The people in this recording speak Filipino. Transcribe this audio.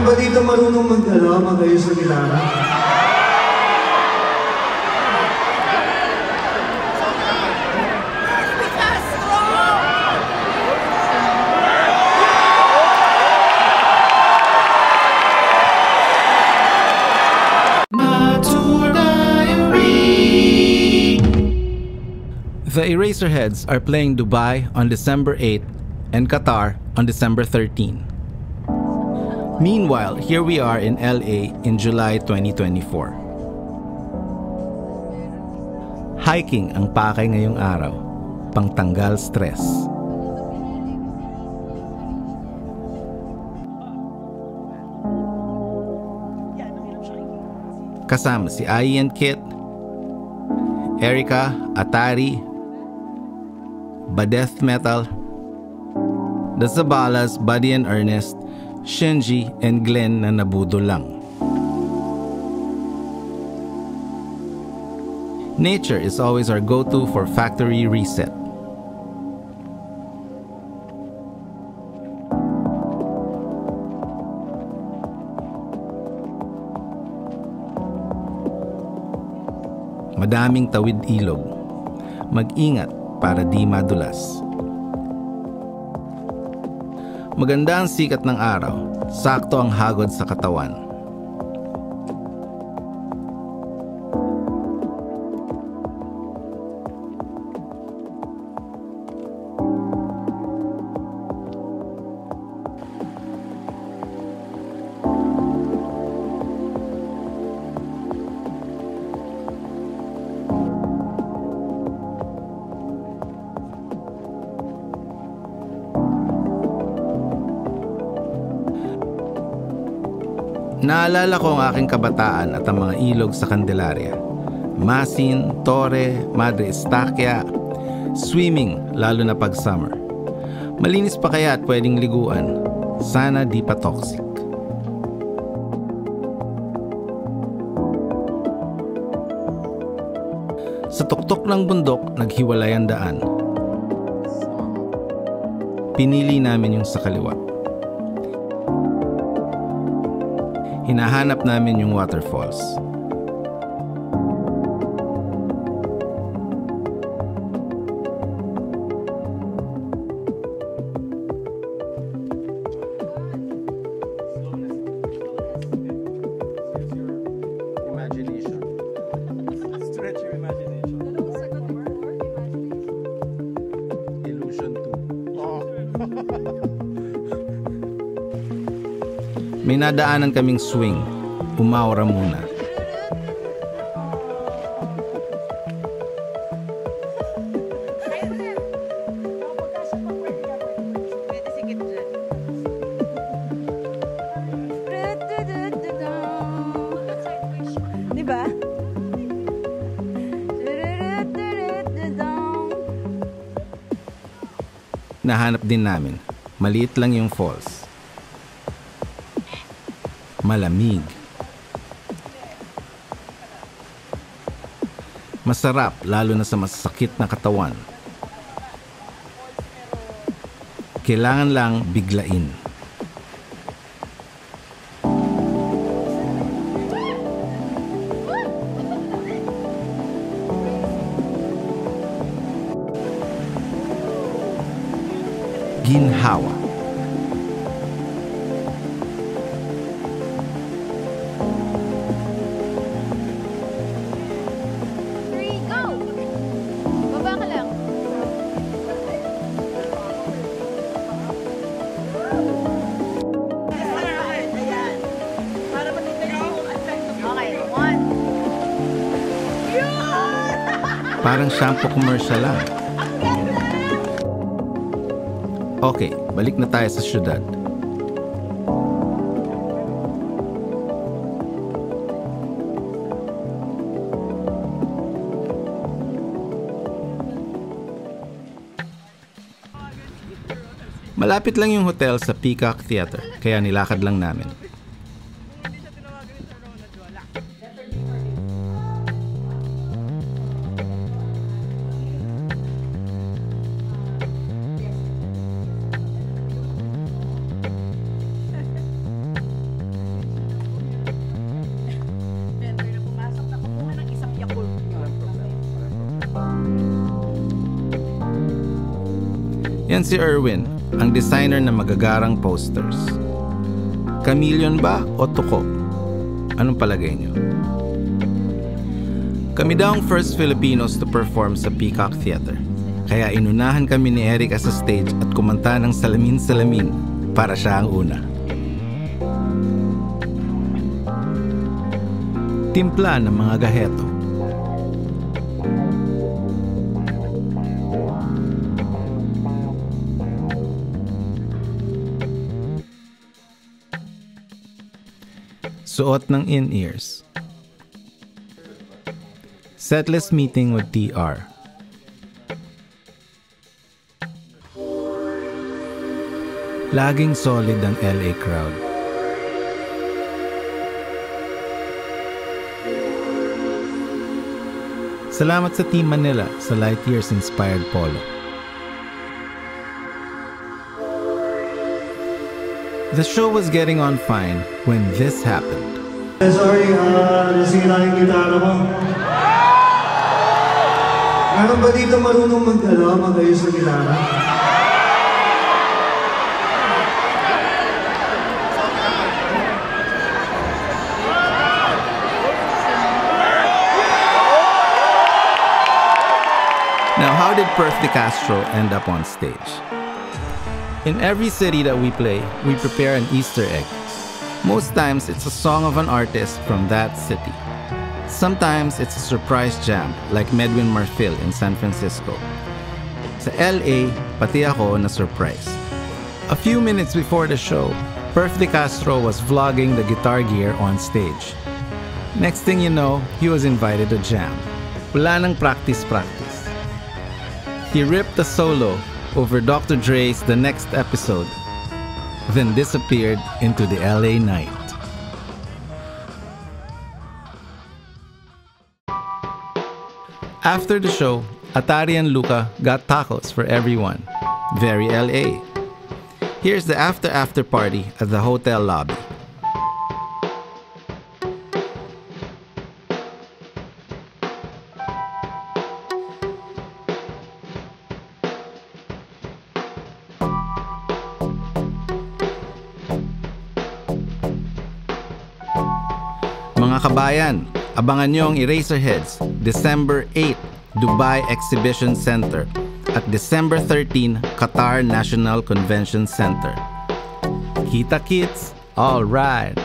ba dito marunong mag-ayos ng gitara? The Eraserheads are playing Dubai on December 8 and Qatar on December 13. Meanwhile, here we are in LA in July 2024. Hiking ang pakay ngayong araw, pangtanggal stress. Kasama si Ai and Kit, Erica, Atari, Badeth Metal, The Zabalas, Buddy and Ernest, Shinji, and Glenn na nabudo lang. Nature is always our go-to for factory reset. Madaming tawid ilog. Mag-ingat para di madulas. Maganda ang sikat ng araw, sakto ang hagod sa katawan. Naalala ko ang aking kabataan at ang mga ilog sa Candelaria. Masin, Torre, Madre Estaquia, swimming lalo na pag summer. Malinis pa kaya at pwedeng liguan. Sana di pa toxic. Sa tuktok ng bundok, naghiwalay ang daan. Pinili namin yung sa kaliwa. Hinahanap namin yung waterfalls. May nadaanan kaming swing. Umawra muna. Diba? Nahanap din namin. Maliit lang yung falls. Malamig. Masarap lalo na sa masakit na katawan. Kailangan lang biglain. Ginhawa. Parang shampoo commercial lang. Okay, balik na tayo sa syudad. Malapit lang yung hotel sa Peacock Theater, kaya nilakad lang namin. Yan si Erwin, ang designer ng magagarang posters. Chameleon ba o tuko? Anong palagay niyo? Kami daw ang first Filipinos to perform sa Peacock Theater. Kaya inunahan kami ni Erica sa stage at kumanta ng Salamin-Salamin para siya ang una. Timpla ng mga gaheto. Suot ng in-ears. Setlist meeting with TR. Laging solid ang LA crowd. Salamat sa Team Manila sa Lightyears inspired polo. The show was getting on fine when this happened. Sorry, nasira yung gitara ko. Meron ba dito marunong mag-ayos sa gitara? Now, how did Perth de Castro end up on stage? In every city that we play, we prepare an Easter egg. Most times, it's a song of an artist from that city. Sometimes, it's a surprise jam, like Medwin Marfil in San Francisco. Sa LA, pati ako na surprise. A few minutes before the show, Perth de Castro was vlogging the guitar gear on stage. Next thing you know, he was invited to jam. Wala nang practice. He ripped a solo over Dr. Dre's The Next Episode, then disappeared into the LA night. After the show, Atari and Luca got tacos for everyone. Very LA. Here's the after party at the hotel lobby. Mga kabayan, abangan nyo ang Eraserheads, December 8, Dubai Exhibition Center at December 13, Qatar National Convention Center. Kita kits, all right.